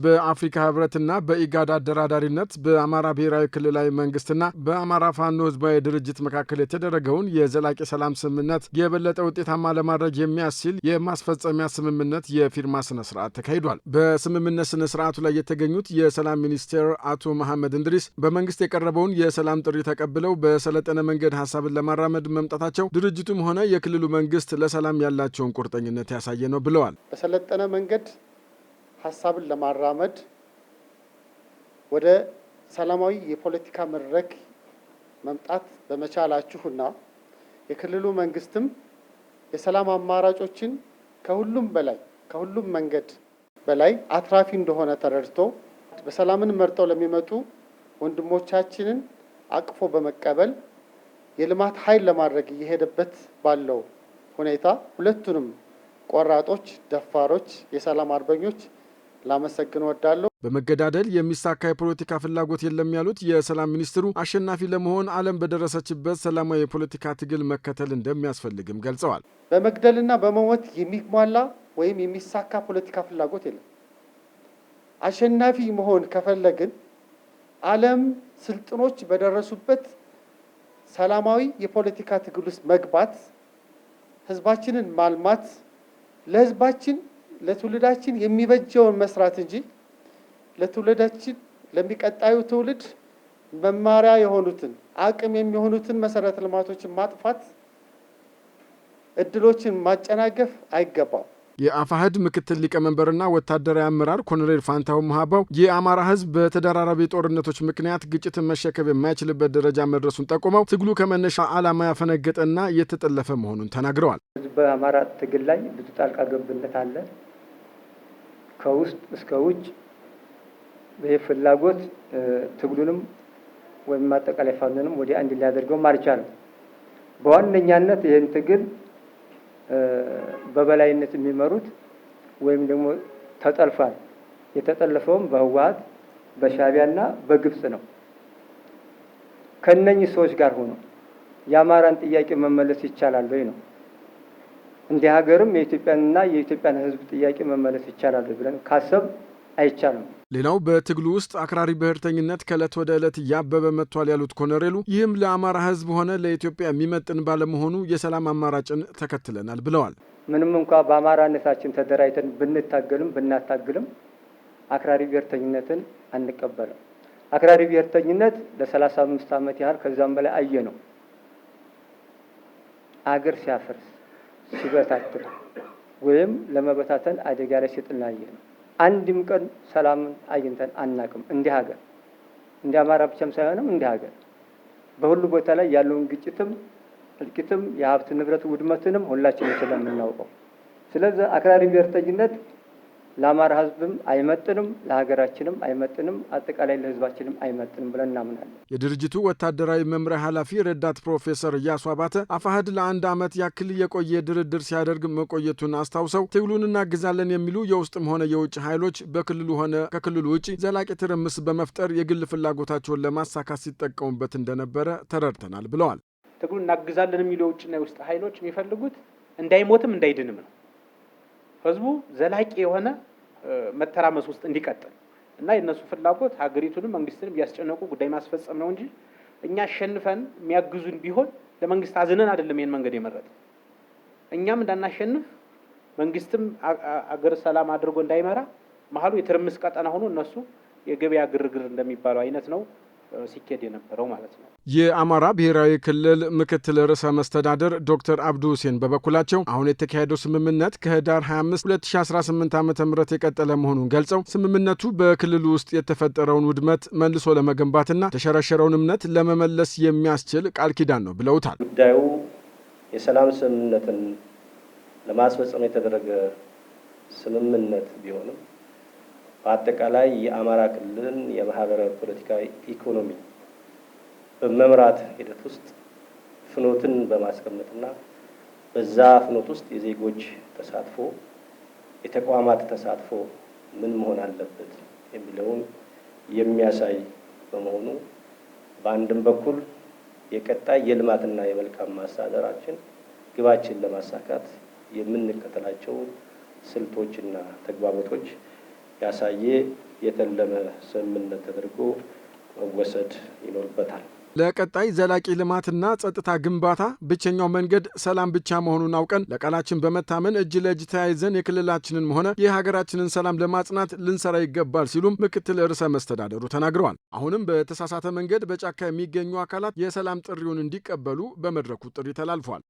በአፍሪካ ህብረትና በኢጋድ አደራዳሪነት በአማራ ብሔራዊ ክልላዊ መንግስትና በአማራ ፋኖ ህዝባዊ ድርጅት መካከል የተደረገውን የዘላቂ ሰላም ስምምነት የበለጠ ውጤታማ ለማድረግ የሚያስችል የማስፈጸሚያ ስምምነት የፊርማ ስነ ስርዓት ተካሂዷል። በስምምነት ስነ ስርዓቱ ላይ የተገኙት የሰላም ሚኒስቴር አቶ መሐመድ እንድሪስ በመንግስት የቀረበውን የሰላም ጥሪ ተቀብለው በሰለጠነ መንገድ ሀሳብን ለማራመድ መምጣታቸው ድርጅቱም ሆነ የክልሉ መንግስት ለሰላም ያላቸውን ቁርጠኝነት ያሳየ ነው ብለዋል። በሰለጠነ መንገድ ሀሳብን ለማራመድ ወደ ሰላማዊ የፖለቲካ መድረክ መምጣት በመቻላችሁና የክልሉ መንግስትም የሰላም አማራጮችን ከሁሉም መንገድ በላይ አትራፊ እንደሆነ ተረድቶ በሰላምን መርጠው ለሚመጡ ወንድሞቻችንን አቅፎ በመቀበል የልማት ኃይል ለማድረግ እየሄደበት ባለው ሁኔታ ሁለቱንም ቆራጦች፣ ደፋሮች፣ የሰላም አርበኞች ላመሰግን ወዳለሁ። በመገዳደል የሚሳካ የፖለቲካ ፍላጎት የለም ያሉት የሰላም ሚኒስትሩ አሸናፊ ለመሆን ዓለም በደረሰችበት ሰላማዊ የፖለቲካ ትግል መከተል እንደሚያስፈልግም ገልጸዋል። በመግደልና በመሞት የሚሟላ ወይም የሚሳካ ፖለቲካ ፍላጎት የለም። አሸናፊ መሆን ከፈለግን ዓለም ስልጥኖች በደረሱበት ሰላማዊ የፖለቲካ ትግል ውስጥ መግባት፣ ህዝባችንን ማልማት፣ ለህዝባችን ለትውልዳችን የሚበጀውን መስራት እንጂ ለትውልዳችን ለሚቀጣዩ ትውልድ መማሪያ የሆኑትን አቅም የሚሆኑትን መሰረተ ልማቶችን ማጥፋት፣ እድሎችን ማጨናገፍ አይገባም። የአፋሕድ ምክትል ሊቀመንበርና ወታደራዊ አመራር ኮሎኔል ፋንታው መሃባው የአማራ ህዝብ በተደራራቢ ጦርነቶች ምክንያት ግጭትን መሸከም የማይችልበት ደረጃ መድረሱን ጠቁመው ትግሉ ከመነሻ ዓላማ ያፈነገጠና የተጠለፈ መሆኑን ተናግረዋል። በአማራ ትግል ላይ ብዙ ጣልቃ ገብነት አለ። ከውስጥ እስከ ውጭ ይህ ፍላጎት ትግሉንም ወይም አጠቃላይ ፋኖንም ወደ አንድ ሊያደርገው አልቻለም። በዋነኛነት ይህን ትግል በበላይነት የሚመሩት ወይም ደግሞ ተጠልፏል። የተጠለፈውም በህወሓት በሻዕቢያና በግብጽ ነው። ከነኚህ ሰዎች ጋር ሆኖ የአማራን ጥያቄ መመለስ ይቻላል ወይ ነው። እንደ ሀገርም የኢትዮጵያን ህዝብ ጥያቄ መመለስ ይቻላል ብለን ካሰብ አይቻልም። ሌላው በትግሉ ውስጥ አክራሪ ብሔርተኝነት ከዕለት ወደ ዕለት እያበበ መጥቷል ያሉት ኮሎኔሉ ይህም ለአማራ ህዝብ ሆነ ለኢትዮጵያ የሚመጥን ባለመሆኑ የሰላም አማራጭን ተከትለናል ብለዋል። ምንም እንኳ በአማራነታችን ተደራጅተን ብናታግልም አክራሪ ብሔርተኝነትን አንቀበልም። አክራሪ ብሔርተኝነት ለ35 ዓመት ያህል ከዛም በላይ አየ ነው። አገር ሲያፈርስ ሲበታትን ወይም ለመበታተን አደጋ ላይ ሲጥል አየ ነው። አንድም ቀን ሰላምን አግኝተን አናቅም። እንደ ሀገር እንደ አማራ ብቻም ሳይሆንም እንደ ሀገር በሁሉ ቦታ ላይ ያለውን ግጭትም እልቂትም የሀብት ንብረት ውድመትንም ሁላችንም ስለምናውቀው፣ ስለዚህ አክራሪ ብሔርተኝነት ለአማራ ህዝብም አይመጥንም፣ ለሀገራችንም አይመጥንም፣ አጠቃላይ ለህዝባችንም አይመጥንም ብለን እናምናለን። የድርጅቱ ወታደራዊ መምሪያ ኃላፊ ረዳት ፕሮፌሰር ኢያሱ አባተ አፋሕድ ለ1 ዓመት ያክል የቆየ ድርድር ሲያደርግ መቆየቱን አስታውሰው ትግሉን እናግዛለን የሚሉ የውስጥም ሆነ የውጭ ኃይሎች በክልሉ ሆነ ከክልሉ ውጭ ዘላቂ ትርምስ በመፍጠር የግል ፍላጎታቸውን ለማሳካት ሲጠቀሙበት እንደነበረ ተረድተናል ብለዋል። ትግሉን እናግዛለን የሚሉ የውጭና የውስጥ ኃይሎች የሚፈልጉት እንዳይሞትም እንዳይድንም ነው። ህዝቡ ዘላቂ የሆነ መተራመስ ውስጥ እንዲቀጥል እና የነሱ ፍላጎት ሀገሪቱንም መንግስትንም ያስጨነቁ ጉዳይ ማስፈጸም ነው እንጂ እኛ አሸንፈን የሚያግዙን ቢሆን ለመንግስት አዝነን አይደለም ይሄን መንገድ የመረጠ። እኛም እንዳናሸንፍ መንግስትም አገር ሰላም አድርጎ እንዳይመራ መሀሉ የትርምስ ቀጠና ሆኖ እነሱ የገበያ ግርግር እንደሚባለው አይነት ነው ሲኬድ የነበረው ማለት ነው። የአማራ ብሔራዊ ክልል ምክትል ርዕሰ መስተዳድር ዶክተር አብዱ ሁሴን በበኩላቸው አሁን የተካሄደው ስምምነት ከህዳር 25 2018 ዓ.ም የቀጠለ መሆኑን ገልጸው ስምምነቱ በክልሉ ውስጥ የተፈጠረውን ውድመት መልሶ ለመገንባትና የተሸረሸረውን እምነት ለመመለስ የሚያስችል ቃል ኪዳን ነው ብለውታል። ጉዳዩ የሰላም ስምምነትን ለማስፈጸም የተደረገ ስምምነት ቢሆንም በአጠቃላይ የአማራ ክልልን የማህበራዊ ፖለቲካዊ ኢኮኖሚ በመምራት ሂደት ውስጥ ፍኖትን በማስቀመጥና በዛ ፍኖት ውስጥ የዜጎች ተሳትፎ የተቋማት ተሳትፎ ምን መሆን አለበት የሚለውን የሚያሳይ በመሆኑ በአንድም በኩል የቀጣይ የልማትና የመልካም ማስተዳደራችን ግባችን ለማሳካት የምንከተላቸው ስልቶችና ተግባቦቶች ያሳየ የተለመ ስምምነት ተደርጎ መወሰድ ይኖርበታል። ለቀጣይ ዘላቂ ልማትና ጸጥታ ግንባታ ብቸኛው መንገድ ሰላም ብቻ መሆኑን አውቀን ለቃላችን በመታመን እጅ ለእጅ ተያይዘን የክልላችንን ሆነ የሀገራችንን ሰላም ለማጽናት ልንሰራ ይገባል ሲሉም ምክትል ርዕሰ መስተዳደሩ ተናግረዋል። አሁንም በተሳሳተ መንገድ በጫካ የሚገኙ አካላት የሰላም ጥሪውን እንዲቀበሉ በመድረኩ ጥሪ ተላልፏል።